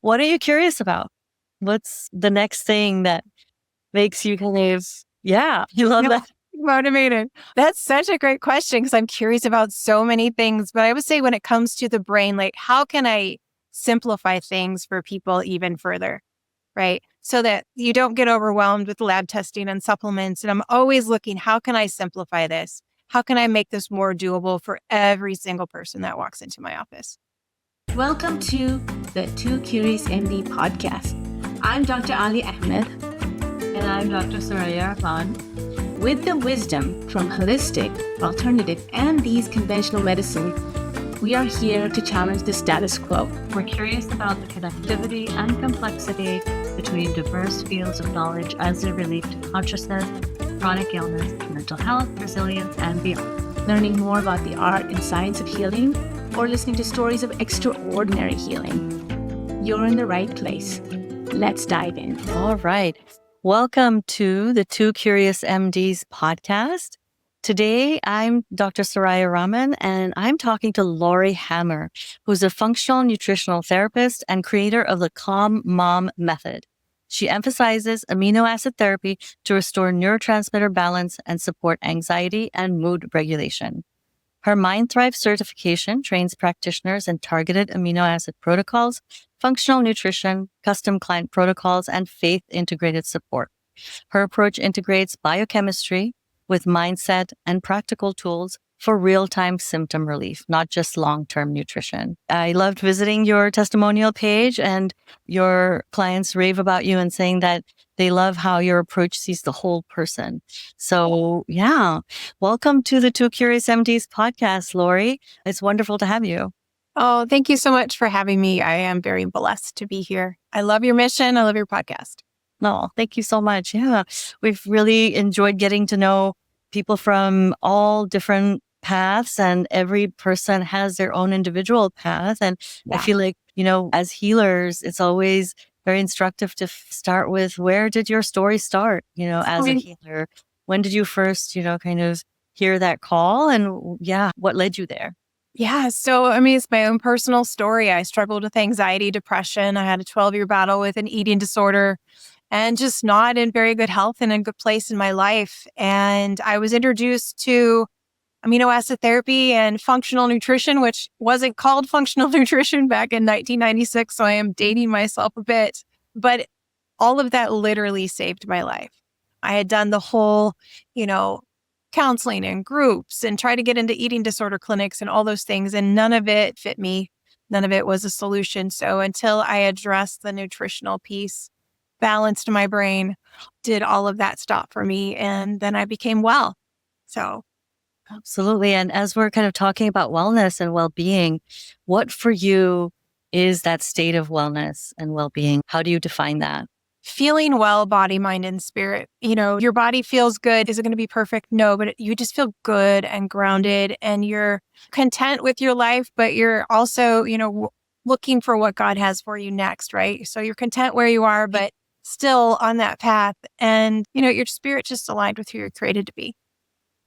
what are you curious about? What's the next thing that makes you kind of, you love that? Motivated. That's such a great question because I'm curious about so many things. But I would say when it comes to the brain, like how can I simplify things for people even further, right? So that you don't get overwhelmed with lab testing and supplements. And I'm always looking, how can I simplify this? How can I make this more doable for every single person that walks into my office? Welcome to the Two Curious MD Podcast. I'm Dr. Ali Ahmed. And I'm Dr. Suraiya Raman. With the wisdom from holistic, alternative, and these conventional medicine, we are here to challenge the status quo. We're curious about the connectivity and complexity between diverse fields of knowledge as they relate to consciousness, chronic illness, mental health, resilience, and beyond. Learning more about the art and science of healing, or listening to stories of extraordinary healing. You're in the right place. Let's dive in. All right. Welcome to the Two Curious MDs Podcast. Today, I'm Dr. Suraiya Raman, and I'm talking to Laurie Hammer, who's a functional nutritional therapist and creator of the Calm Mom Method. She emphasizes amino acid therapy to restore neurotransmitter balance and support anxiety and mood regulation. Her Mind Thrive certification trains practitioners in targeted amino acid protocols, functional nutrition, custom client protocols, and faith-integrated support. Her approach integrates biochemistry with mindset and practical tools for real-time symptom relief, not just long-term nutrition. I loved visiting your testimonial page, and your clients rave about you and saying that they love how your approach sees the whole person. So welcome to the Two Curious MDs Podcast, Laurie. It's wonderful to have you. Oh, thank you so much for having me. I am very blessed to be here. I love your mission. I love your podcast. No, thank you so much. Yeah, we've really enjoyed getting to know people from all different paths, and every person has their own individual path. And I feel like, as healers, it's always very instructive to start with, where did your story start? As a healer, when did you first, kind of hear that call, and what led you there? Yeah. So, it's my own personal story. I struggled with anxiety, depression. I had a 12-year battle with an eating disorder and just not in very good health and a good place in my life. And I was introduced to amino acid therapy and functional nutrition, which wasn't called functional nutrition back in 1996. So I am dating myself a bit, but all of that literally saved my life. I had done the whole, counseling and groups and tried to get into eating disorder clinics and all those things. And none of it fit me. None of it was a solution. So until I addressed the nutritional piece, balanced my brain, did all of that stop for me. And then I became well. So. Absolutely. And as we're kind of talking about wellness and well-being, what for you is that state of wellness and well-being? How do you define that? Feeling well, body, mind, and spirit. Your body feels good. Is it going to be perfect? No, but you just feel good and grounded, and you're content with your life, but you're also, looking for what God has for you next, right? So you're content where you are, but still on that path. And, your spirit just aligned with who you're created to be.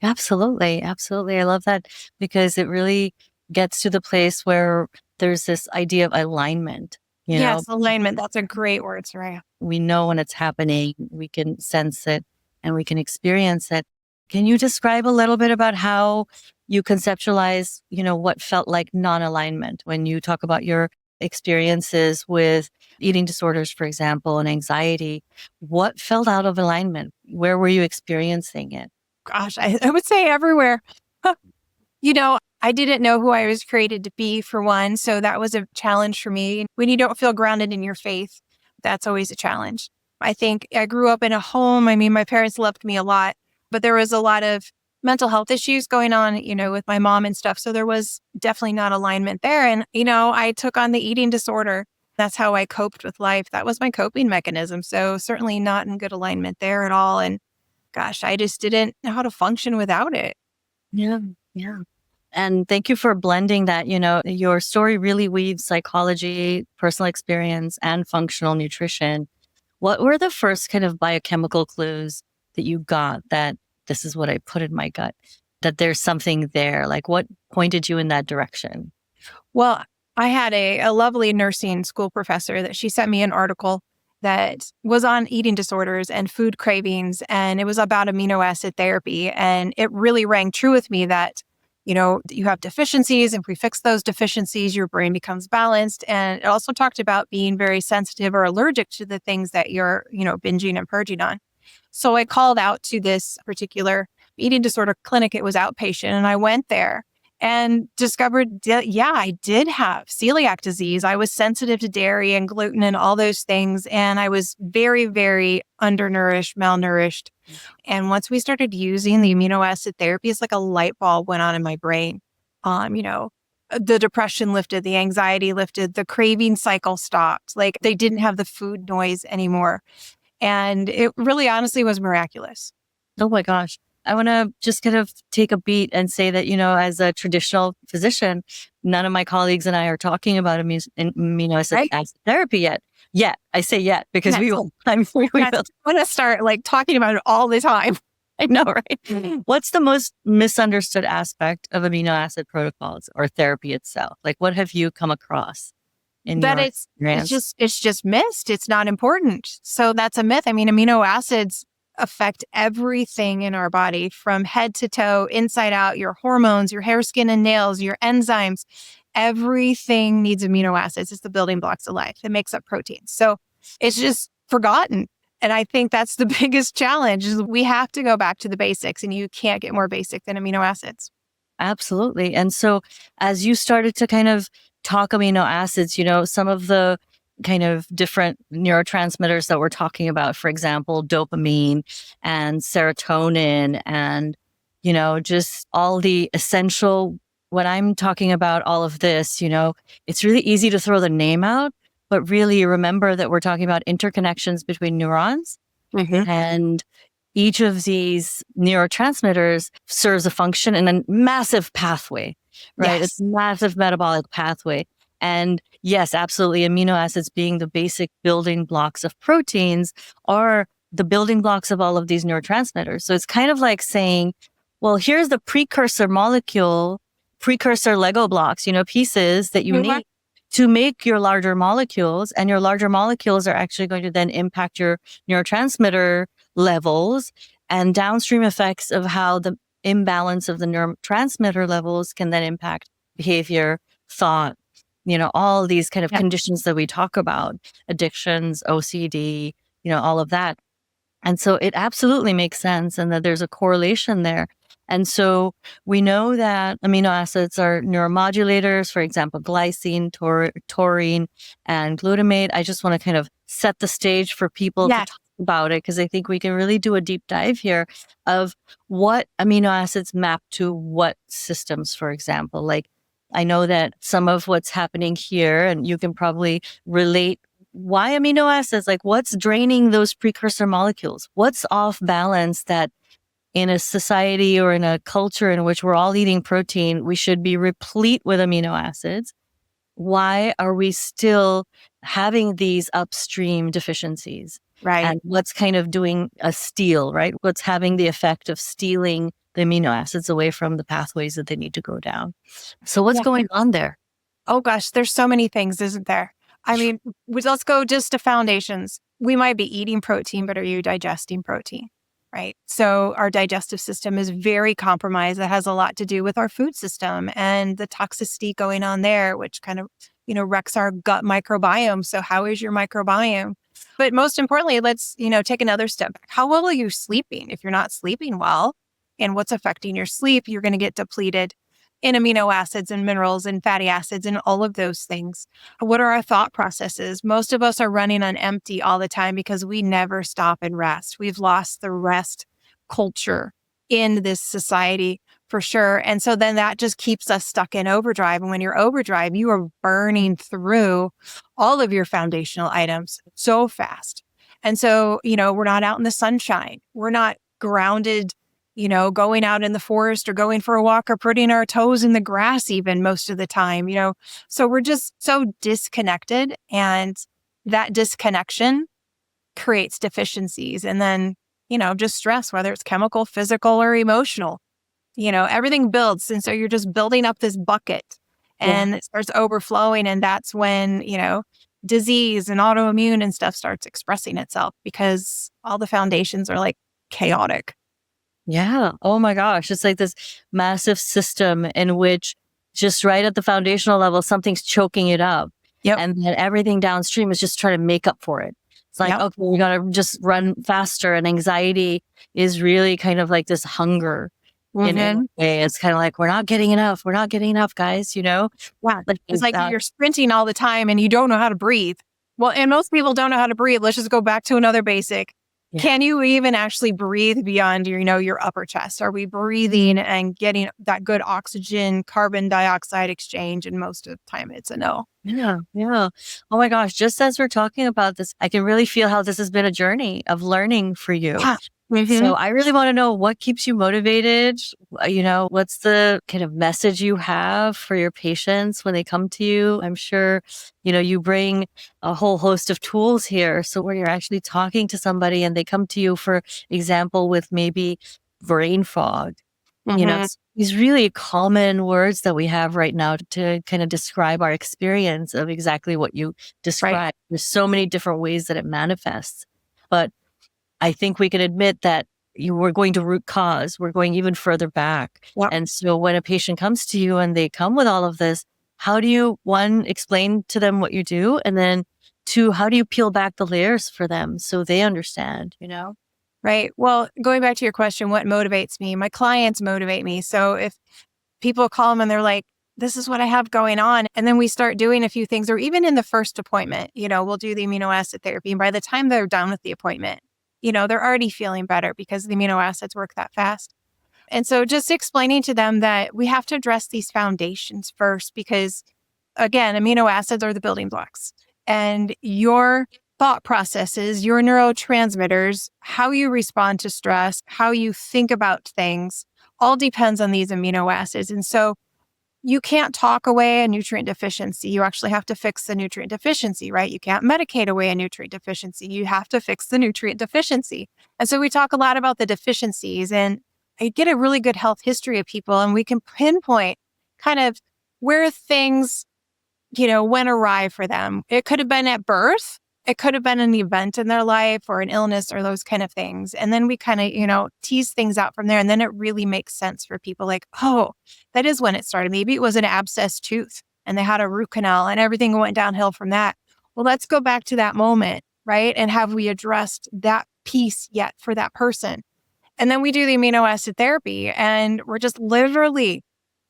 Absolutely. Absolutely. I love that, because it really gets to the place where there's this idea of alignment. Yes, alignment. That's a great word, Suraiya. We know when it's happening, we can sense it and we can experience it. Can you describe a little bit about how you conceptualize, what felt like non-alignment when you talk about your experiences with eating disorders, for example, and anxiety? What felt out of alignment? Where were you experiencing it? Gosh, I would say everywhere. I didn't know who I was created to be, for one. So that was a challenge for me. When you don't feel grounded in your faith, that's always a challenge. I think I grew up in a home. My parents loved me a lot, but there was a lot of mental health issues going on, with my mom and stuff. So there was definitely not alignment there. And, I took on the eating disorder. That's how I coped with life. That was my coping mechanism. So certainly not in good alignment there at all. And gosh, I just didn't know how to function without it. Yeah. And thank you for blending that. Your story really weaves psychology, personal experience, and functional nutrition. What were the first kind of biochemical clues that you got that this is what I put in my gut, that there's something there? Like, what pointed you in that direction? Well, I had a lovely nursing school professor that she sent me an article that was on eating disorders and food cravings, and it was about amino acid therapy. And it really rang true with me that, you have deficiencies, and if we fix those deficiencies, your brain becomes balanced. And it also talked about being very sensitive or allergic to the things that you're, binging and purging on. So I called out to this particular eating disorder clinic. It was outpatient, and I went there and discovered, I did have celiac disease. I was sensitive to dairy and gluten and all those things. And I was very, very undernourished, malnourished. And once we started using the amino acid therapy, it's like a light bulb went on in my brain. The depression lifted, the anxiety lifted, the craving cycle stopped. Like they didn't have the food noise anymore. And it really honestly was miraculous. Oh my gosh. I want to just kind of take a beat and say that, as a traditional physician, none of my colleagues and I are talking about amino acid therapy yet. Yet. I say yet because we will. We will. I want to start talking about it all the time. I know, right? What's the most misunderstood aspect of amino acid protocols or therapy itself? What have you come across? That it's just missed. It's not important. So that's a myth. I mean, amino acids affect everything in our body from head to toe, inside out, your hormones, your hair, skin, and nails, your enzymes. Everything needs amino acids. It's the building blocks of life. It makes up proteins. So it's just forgotten. And I think that's the biggest challenge is we have to go back to the basics, and you can't get more basic than amino acids. Absolutely. And so as you started to kind of talk amino acids, some of the kind of different neurotransmitters that we're talking about, for example, dopamine and serotonin and, just all the essential, when I'm talking about all of this, it's really easy to throw the name out, but really remember that we're talking about interconnections between neurons. Mm-hmm. And each of these neurotransmitters serves a function in a massive pathway, right? Yes. It's a massive metabolic pathway. And yes, absolutely. Amino acids being the basic building blocks of proteins are the building blocks of all of these neurotransmitters. So it's kind of like saying, well, here's the precursor molecule, precursor Lego blocks, pieces that you need to make your larger molecules. And your larger molecules are actually going to then impact your neurotransmitter levels and downstream effects of how the imbalance of the neurotransmitter levels can then impact behavior, thought, all these kind of conditions that we talk about, addictions, OCD, all of that. And so it absolutely makes sense and that there's a correlation there. And so we know that amino acids are neuromodulators, for example, glycine, taurine, and glutamate. I just want to kind of set the stage for people to talk about it because I think we can really do a deep dive here of what amino acids map to what systems, for example. I know that some of what's happening here, and you can probably relate why amino acids, what's draining those precursor molecules? What's off balance that in a society or in a culture in which we're all eating protein, we should be replete with amino acids? Why are we still having these upstream deficiencies? Right. And what's kind of doing a steal, right? What's having the effect of stealing the amino acids away from the pathways that they need to go down? So what's going on there? Oh gosh, there's so many things, isn't there? I mean, let's go just to foundations. We might be eating protein, but are you digesting protein? Right. So our digestive system is very compromised. That has a lot to do with our food system and the toxicity going on there, which kind of, wrecks our gut microbiome. So how is your microbiome? But most importantly, let's, take another step back. How well are you sleeping? If you're not sleeping well and what's affecting your sleep, you're going to get depleted in amino acids and minerals and fatty acids and all of those things. What are our thought processes? Most of us are running on empty all the time because we never stop and rest. We've lost the rest culture in this society for sure. And so then that just keeps us stuck in overdrive. And when you're overdrive, you are burning through all of your foundational items so fast. And so, we're not out in the sunshine. We're not grounded, going out in the forest or going for a walk or putting our toes in the grass even most of the time, So we're just so disconnected, and that disconnection creates deficiencies and then, just stress, whether it's chemical, physical, or emotional. Everything builds. And so you're just building up this bucket. and it starts overflowing. And that's when, disease and autoimmune and stuff starts expressing itself because all the foundations are like chaotic. Yeah. Oh my gosh. It's like this massive system in which just right at the foundational level, something's choking it up. Yep. And then everything downstream is just trying to make up for it. It's like, okay, we got to just run faster. And anxiety is really kind of like this hunger in a way. It's kind of like, we're not getting enough. We're not getting enough, guys, Yeah. It's like you're sprinting all the time and you don't know how to breathe. Well, and most people don't know how to breathe. Let's just go back to another basic. Yeah. Can you even actually breathe beyond your upper chest? Are we breathing and getting that good oxygen, carbon dioxide exchange? And most of the time it's a no. Yeah. Yeah. Oh my gosh. Just as we're talking about this, I can really feel how this has been a journey of learning for you. Yeah. So I really want to know what keeps you motivated. What's the kind of message you have for your patients when they come to you? I'm sure, you bring a whole host of tools here. So when you're actually talking to somebody and they come to you, for example, with maybe brain fog, these really common words that we have right now to kind of describe our experience of exactly what you described. Right. There's so many different ways that it manifests, but I think we can admit that we're going to root cause. We're going even further back. Yep. And so when a patient comes to you and they come with all of this, how do you, one, explain to them what you do? And then two, how do you peel back the layers for them so they understand, Right. Well, going back to your question, what motivates me? My clients motivate me. So if people call them and they're like, this is what I have going on. And then we start doing a few things, or even in the first appointment, we'll do the amino acid therapy. And by the time they're done with the appointment, they're already feeling better because the amino acids work that fast. And so just explaining to them that we have to address these foundations first, because again, amino acids are the building blocks, and your thought processes, your neurotransmitters, how you respond to stress, how you think about things, all depends on these amino acids. And so you can't talk away a nutrient deficiency. You actually have to fix the nutrient deficiency, right? You can't medicate away a nutrient deficiency. You have to fix the nutrient deficiency. And so we talk a lot about the deficiencies, and I get a really good health history of people, and we can pinpoint kind of where things, went awry for them. It could have been at birth. It could have been an event in their life or an illness or those kind of things. And then we kind of, tease things out from there. And then it really makes sense for people like, oh, that is when it started. Maybe it was an abscessed tooth and they had a root canal and everything went downhill from that. Well, let's go back to that moment, right? And have we addressed that piece yet for that person? And then we do the amino acid therapy, and we're just literally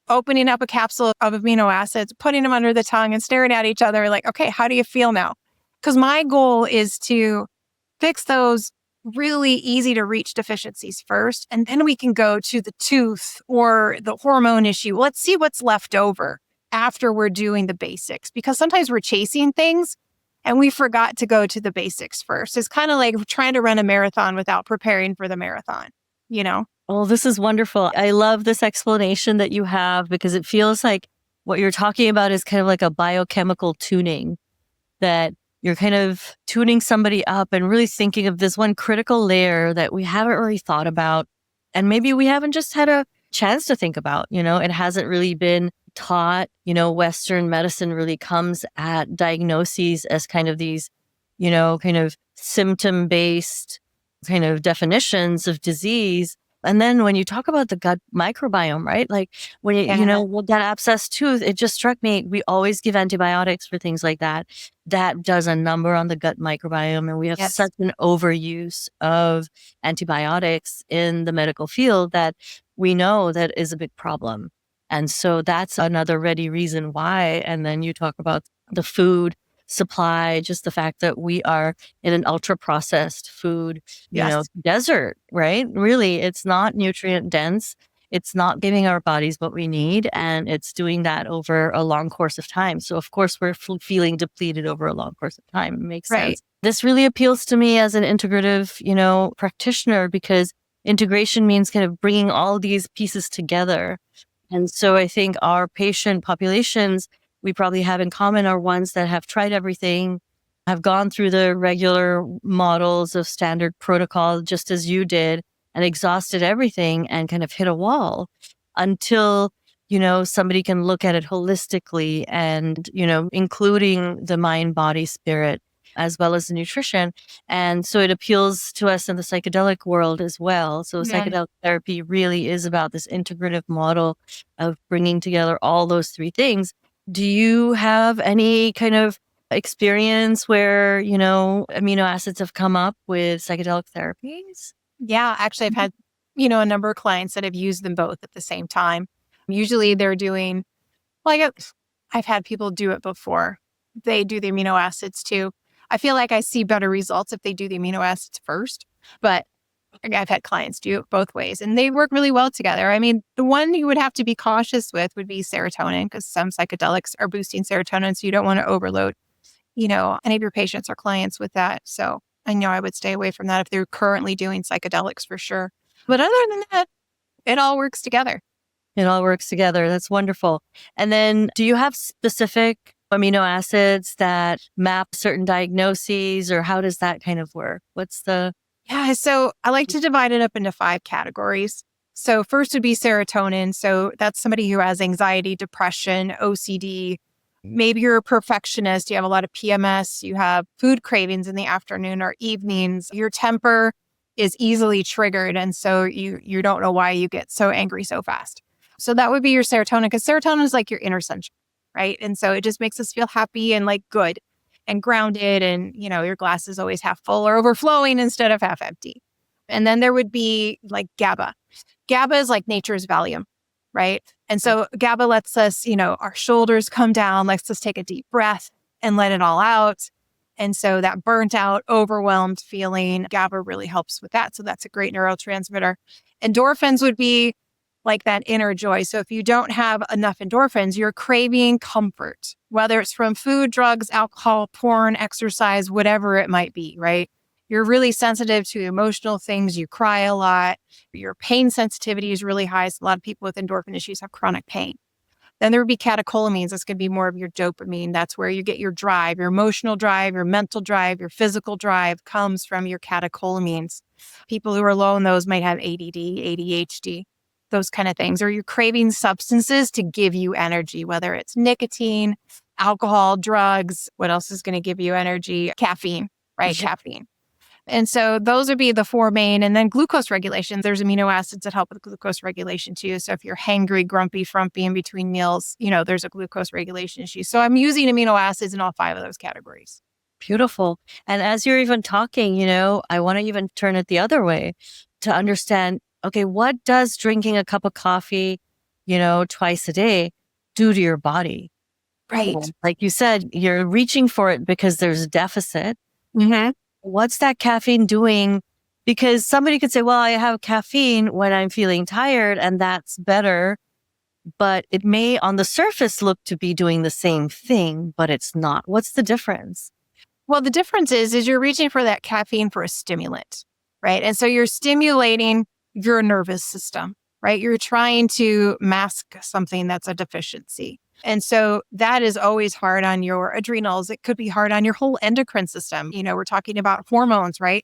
opening up a capsule of amino acids, putting them under the tongue and staring at each other like, okay, how do you feel now? Because my goal is to fix those really easy to reach deficiencies first, and then we can go to the tooth or the hormone issue. Let's see what's left over after we're doing the basics, because sometimes we're chasing things and we forgot to go to the basics first. It's kind of like trying to run a marathon without preparing for the marathon, Oh, this is wonderful. I love this explanation that you have, because it feels like what you're talking about is kind of like a biochemical tuning, that you're kind of tuning somebody up and really thinking of this one critical layer that we haven't really thought about. And maybe we haven't just had a chance to think about, it hasn't really been taught. Western medicine really comes at diagnoses as kind of these, kind of symptom-based kind of definitions of disease. And then when you talk about the gut microbiome, right? Like when with that abscessed tooth, it just struck me, we always give antibiotics for things like that. That does a number on the gut microbiome. And we have such an overuse of antibiotics in the medical field that we know that is a big problem. And so that's another ready reason why. And then you talk about the food supply, just the fact that we are in an ultra processed food, desert, right? Really, it's not nutrient dense. It's not giving our bodies what we need. And it's doing that over a long course of time. So of course, we're feeling depleted over a long course of time. It makes sense. This really appeals to me as an integrative, practitioner, because integration means kind of bringing all these pieces together. And so I think our patient populations we probably have in common are ones that have tried everything, have gone through the regular models of standard protocol, just as you did, and exhausted everything and kind of hit a wall until somebody can look at it holistically and, including the mind, body, spirit, as well as the nutrition. And so it appeals to us in the psychedelic world as well. So psychedelic therapy really is about this integrative model of bringing together all those three things. Do you have any kind of experience where, amino acids have come up with psychedelic therapies? Yeah, actually, I've had, a number of clients that have used them both at the same time. Usually they're doing, I've had people do it before. They do the amino acids too. I feel like I see better results if they do the amino acids first, but I've had clients do it both ways and they work really well together. I mean, the one you would have to be cautious with be serotonin, because some psychedelics are boosting serotonin. So you don't want to overload, any of your patients or clients with that. So I know I would stay away from that if they're currently doing psychedelics for sure. But other than that, it all works together. It all works together. That's wonderful. And then do you have specific amino acids that map certain diagnoses, or how does that kind of work? Yeah, so I like to divide it up into 5 categories. So first would be serotonin. So that's somebody who has anxiety, depression, OCD. Maybe you're a perfectionist. You have a lot of PMS. You have food cravings in the afternoon or evenings. Your temper is easily triggered. And so you don't know why you get so angry so fast. So that would be your serotonin, because serotonin is like your inner sunshine, right? And so it just makes us feel happy and like good and grounded. And, your glass is always half full or overflowing instead of half empty. And then there would be like GABA. GABA is like nature's Valium, right? And so GABA lets us, our shoulders come down, lets us take a deep breath and let it all out. And so that burnt out, overwhelmed feeling, GABA really helps with that. So that's a great neurotransmitter. Endorphins would be like that inner joy. So if you don't have enough endorphins, you're craving comfort, whether it's from food, drugs, alcohol, porn, exercise, whatever it might be, right? You're really sensitive to emotional things. You cry a lot. Your pain sensitivity is really high. So a lot of people with endorphin issues have chronic pain. Then there would be catecholamines. That's going to be more of your dopamine. That's where you get your drive, your emotional drive, your mental drive, your physical drive comes from your catecholamines. People who are low in those might have ADD, ADHD, those kind of things. Or you're craving substances to give you energy, whether it's nicotine, alcohol, drugs. What else is going to give you energy? Caffeine, right? Caffeine. And so those would be the 4 main. And then glucose regulation. There's amino acids that help with glucose regulation too. So if you're hangry, grumpy, frumpy in between meals, there's a glucose regulation issue. So I'm using amino acids in all 5 of those categories. Beautiful. And as you're even talking, I want to even turn it the other way to understand, okay, what does drinking a cup of coffee, twice a day do to your body? Right. Like you said, you're reaching for it because there's a deficit. Mm-hmm. What's that caffeine doing? Because somebody could say, well, I have caffeine when I'm feeling tired and that's better. But it may on the surface look to be doing the same thing, but it's not. What's the difference? Well, the difference is you're reaching for that caffeine for a stimulant, right? And so you're stimulating your nervous system, right? You're trying to mask something that's a deficiency. And so that is always hard on your adrenals. It could be hard on your whole endocrine system. We're talking about hormones, right?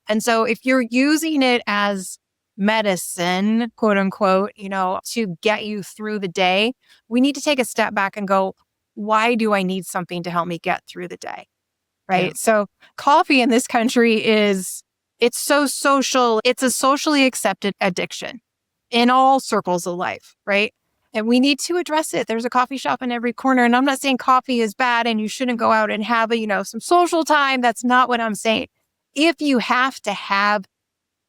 And so if you're using it as medicine, quote unquote, to get you through the day, we need to take a step back and go, why do I need something to help me get through the day? Right. Yeah. So coffee in this country it's so social. It's a socially accepted addiction in all circles of life. Right. And we need to address it. There's a coffee shop in every corner. And I'm not saying coffee is bad and you shouldn't go out and have some social time. That's not what I'm saying. If you have to have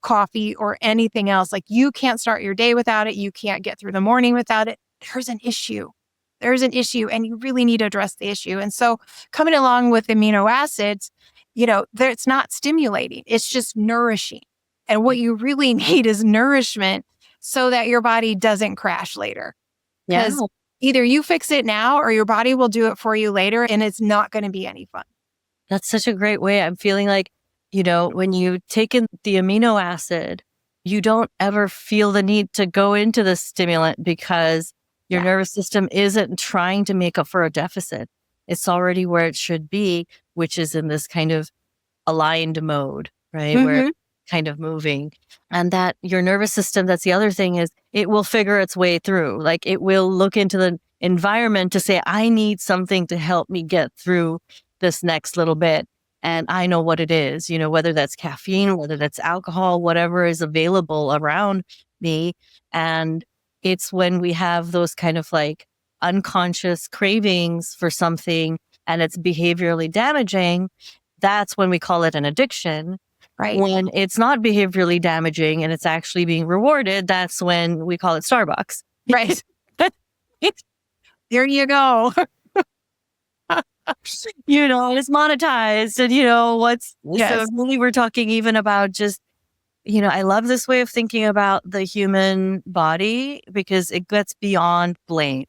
coffee or anything else, like you can't start your day without it, you can't get through the morning without it, there's an issue. There's an issue and you really need to address the issue. And so coming along with amino acids, it's not stimulating. It's just nourishing. And what you really need is nourishment so that your body doesn't crash later. Because either you fix it now or your body will do it for you later and it's not going to be any fun. That's such a great way. I'm feeling like, when you take in the amino acid, you don't ever feel the need to go into the stimulant because your nervous system isn't trying to make up for a deficit. It's already where it should be, which is in this kind of aligned mode, right? Mm-hmm. Where it's kind of moving. And that your nervous system, that's the other thing is it will figure its way through. Like it will look into the environment to say, I need something to help me get through this next little bit. And I know what it is, whether that's caffeine, whether that's alcohol, whatever is available around me. And it's when we have those kind of like unconscious cravings for something and it's behaviorally damaging, that's when we call it an addiction. Right. When it's not behaviorally damaging and it's actually being rewarded, that's when we call it Starbucks. Right. There you go. It's monetized and so really we're talking even about just, I love this way of thinking about the human body because it gets beyond blame.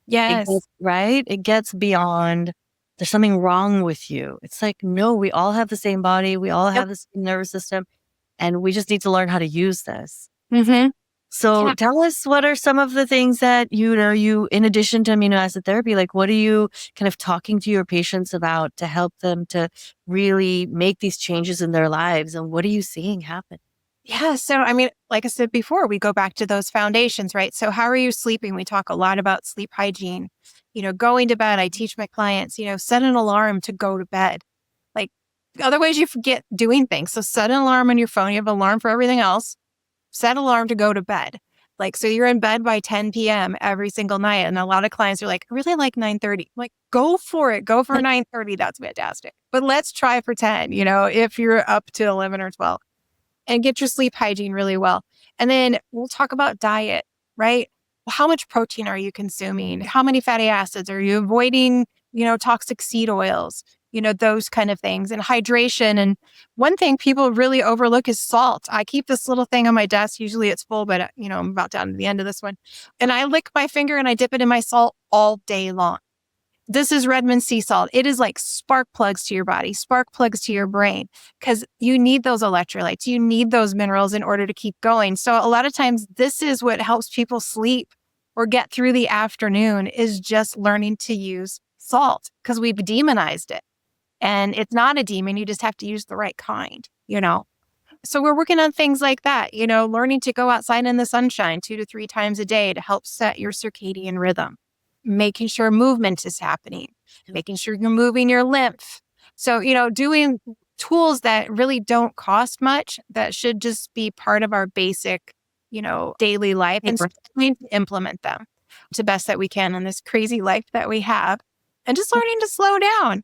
Yes. It gets beyond there's something wrong with you. It's like, no, we all have the same body. We all have the same nervous system and we just need to learn how to use this. Mm-hmm. So tell us, what are some of the things that you, in addition to amino acid therapy, like what are you kind of talking to your patients about to help them to really make these changes in their lives? And what are you seeing happen? Yeah. So, like I said before, we go back to those foundations, right? So how are you sleeping? We talk a lot about sleep hygiene, going to bed. I teach my clients, set an alarm to go to bed. Like otherwise you forget doing things. So set an alarm on your phone. You have an alarm for everything else. Set alarm to go to bed. Like, so you're in bed by 10 p.m. every single night. And a lot of clients are like, I really like 9:30. Like, go for it. Go for 9:30. That's fantastic. But let's try for 10, if you're up to 11 or 12 and get your sleep hygiene really well. And then we'll talk about diet, right? How much protein are you consuming? How many fatty acids? Are you avoiding, toxic seed oils? Those kind of things, and hydration. And one thing people really overlook is salt. I keep this little thing on my desk. Usually it's full, but I'm about down to the end of this one. And I lick my finger and I dip it in my salt all day long. This is Redmond sea salt. It is like spark plugs to your body, spark plugs to your brain, because you need those electrolytes. You need those minerals in order to keep going. So a lot of times this is what helps people sleep or get through the afternoon is just learning to use salt because we've demonized it. And it's not a demon. You just have to use the right kind, So we're working on things like that, learning to go outside in the sunshine 2 to 3 times a day to help set your circadian rhythm, making sure movement is happening, making sure you're moving your lymph. So, doing tools that really don't cost much, that should just be part of our basic, daily life and starting to implement them to best that we can in this crazy life that we have and just learning to slow down.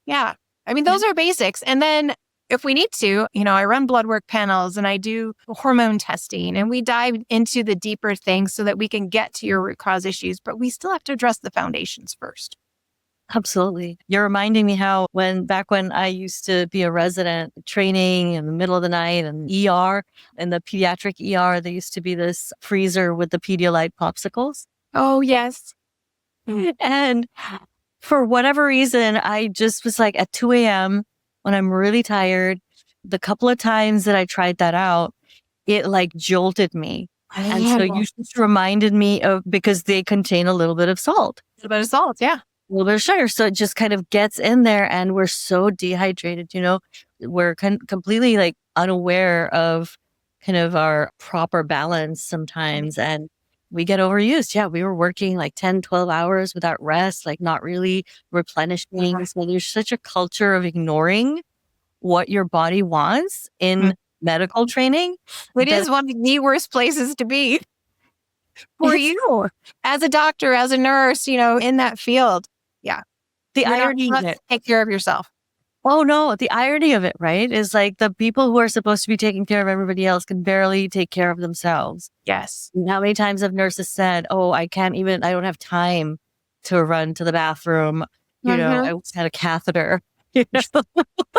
Yeah. Those are basics. And then if we need to, I run blood work panels and I do hormone testing and we dive into the deeper things so that we can get to your root cause issues, but we still have to address the foundations first. Absolutely. You're reminding me how back when I used to be a resident training in the middle of the night and ER, in the pediatric ER, there used to be this freezer with the Pedialyte popsicles. Oh, yes. And for whatever reason, I just was like at 2 a.m. when I'm really tired, the couple of times that I tried that out, it like jolted me. And so you just reminded me of, because they contain a little bit of salt. A little bit of salt, yeah. A little bit of sugar. So it just kind of gets in there and we're so dehydrated, we're completely like unaware of kind of our proper balance sometimes. And we get overused. Yeah, we were working like 10, 12 hours without rest, like not really replenishing. So there's such a culture of ignoring what your body wants in medical training. It is one of the worst places to be for you as a doctor, as a nurse, in that field. Yeah. The irony of it. Take care of yourself. Oh no, the irony of it, right, is like the people who are supposed to be taking care of everybody else can barely take care of themselves. Yes. How many times have nurses said, oh, I don't have time to run to the bathroom. I had a catheter,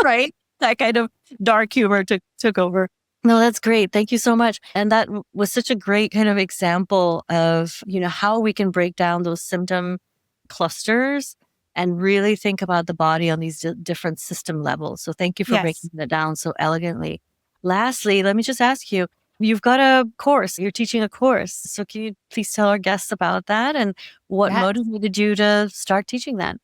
right? That kind of dark humor took over. No, that's great. Thank you so much. And that was such a great kind of example of, how we can break down those symptom clusters and really think about the body on these different system levels. So thank you for breaking that down so elegantly. Lastly, let me just ask you, you've got a course, you're teaching a course. So can you please tell our guests about that and what motivated you to start teaching that?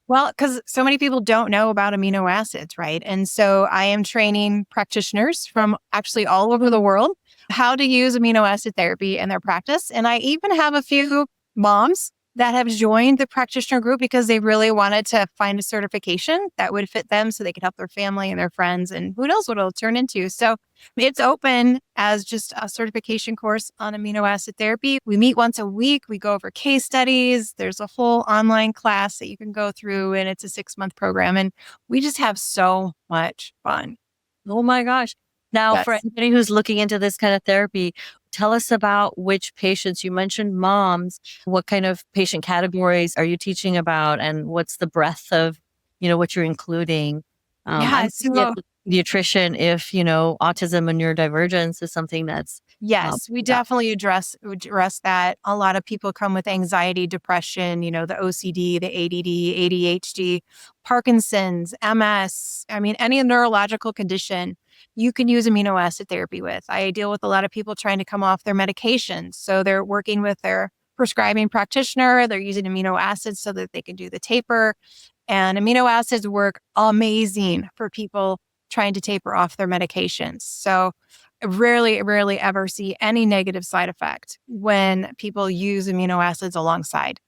Well, because so many people don't know about amino acids, right? And so I am training practitioners from actually all over the world how to use amino acid therapy in their practice. And I even have a few moms that have joined the practitioner group because they really wanted to find a certification that would fit them so they could help their family and their friends. And who knows what it'll turn into. So it's open as just a certification course on amino acid therapy. We meet once a week. We go over case studies. There's a whole online class that you can go through, and it's a 6-month program. And we just have so much fun. Oh my gosh. Now, Yes. for anybody who's looking into this kind of therapy, tell us about which patients. You mentioned moms. What kind of patient categories are you teaching about, and what's the breadth of, what you're including? I'm thinking of nutrition if, autism and neurodivergence is something that's Yes, we definitely address that. A lot of people come with anxiety, depression, the OCD, the ADD, ADHD, Parkinson's, MS. I mean, any neurological condition you can use amino acid therapy with. I deal with a lot of people trying to come off their medications. So they're working with their prescribing practitioner. They're using amino acids so that they can do the taper. And amino acids work amazing for people trying to taper off their medications. So I rarely ever see any negative side effect when people use amino acids alongside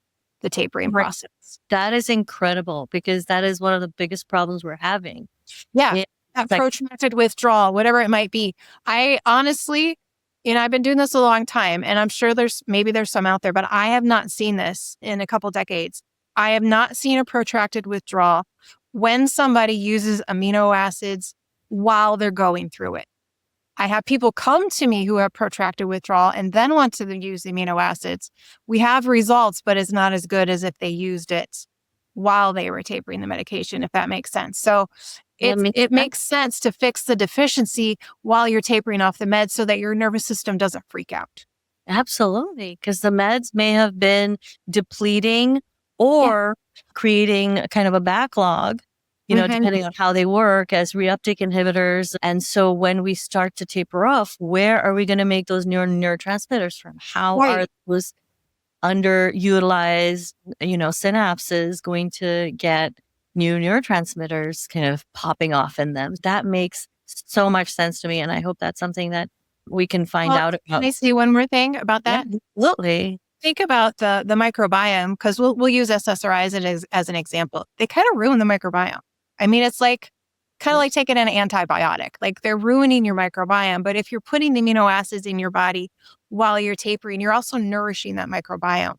the tapering Right. process. That is incredible, because that is one of the biggest problems we're having. Yeah. It- That like- protracted withdrawal, whatever it might be. I honestly, I've been doing this a long time, and I'm sure there's some out there, but I have not seen this in a couple decades. I have not seen a protracted withdrawal when somebody uses amino acids while they're going through it. I have people come to me who have protracted withdrawal and then want to use the amino acids. We have results, but it's not as good as if they used it while they were tapering the medication, if that makes sense. So it makes sense to fix the deficiency while you're tapering off the meds so that your nervous system doesn't freak out. Absolutely, because the meds may have been depleting or creating a kind of a backlog, depending on how they work as reuptake inhibitors. And so when we start to taper off, where are we going to make those neurotransmitters from? How are those underutilized, synapses going to get new neurotransmitters kind of popping off in them? That makes so much sense to me. And I hope that's something that we can find out about. Can I say one more thing about that? Yeah, absolutely. Think about the microbiome, because we'll use SSRIs as an example. They kind of ruin the microbiome. I mean, it's like kind of like taking an antibiotic. Like, they're ruining your microbiome. But if you're putting the amino acids in your body while you're tapering, you're also nourishing that microbiome.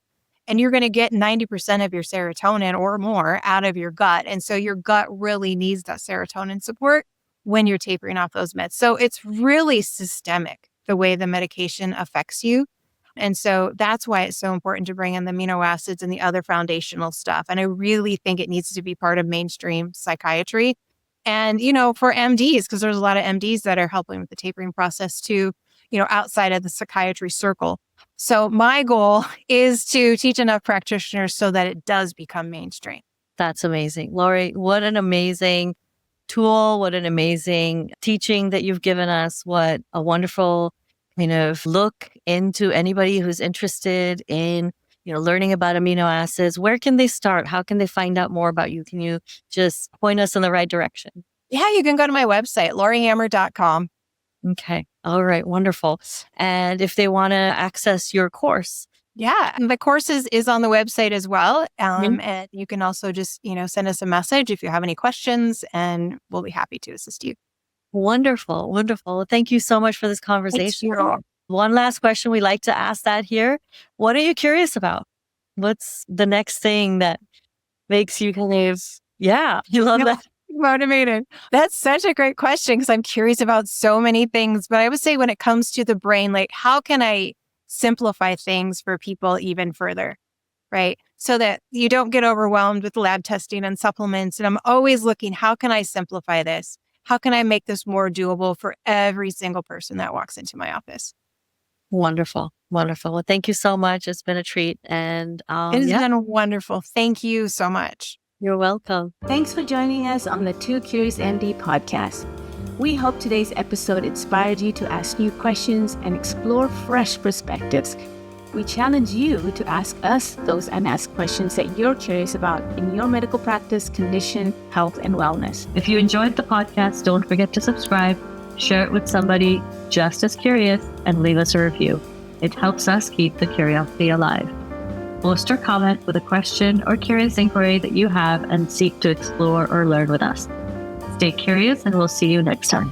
And you're going to get 90% of your serotonin or more out of your gut. And so your gut really needs that serotonin support when you're tapering off those meds. So it's really systemic, the way the medication affects you. And so that's why it's so important to bring in the amino acids and the other foundational stuff. And I really think it needs to be part of mainstream psychiatry. And, for MDs, because there's a lot of MDs that are helping with the tapering process too, outside of the psychiatry circle. So my goal is to teach enough practitioners so that it does become mainstream. That's amazing. Laurie, what an amazing tool. What an amazing teaching that you've given us. What a wonderful kind of look into anybody who's interested in, learning about amino acids. Where can they start? How can they find out more about you? Can you just point us in the right direction? Yeah, you can go to my website, lauriehammer.com. Okay. All right. Wonderful. And if they want to access your course. Yeah, and the course is on the website as well. And you can also just, send us a message if you have any questions, and we'll be happy to assist you. Wonderful. Wonderful. Thank you so much for this conversation. One last question we like to ask that here. What are you curious about? What's the next thing that makes you kind of, you love that? Motivated. That's such a great question, because I'm curious about so many things. But I would say when it comes to the brain, like, how can I simplify things for people even further, right? So that you don't get overwhelmed with lab testing and supplements. And I'm always looking, how can I simplify this? How can I make this more doable for every single person that walks into my office? Wonderful. Wonderful. Well, thank you so much. It's been a treat. And It's been wonderful. Thank you so much. You're welcome. Thanks for joining us on the Two Curious MD podcast. We hope today's episode inspired you to ask new questions and explore fresh perspectives. we challenge you to ask us those unasked questions that you're curious about in your medical practice, condition, health, and wellness. If you enjoyed the podcast, don't forget to subscribe, share it with somebody just as curious, and leave us a review. It helps us keep the curiosity alive. Post or comment with a question or curious inquiry that you have and seek to explore or learn with us. Stay curious, and we'll see you next time.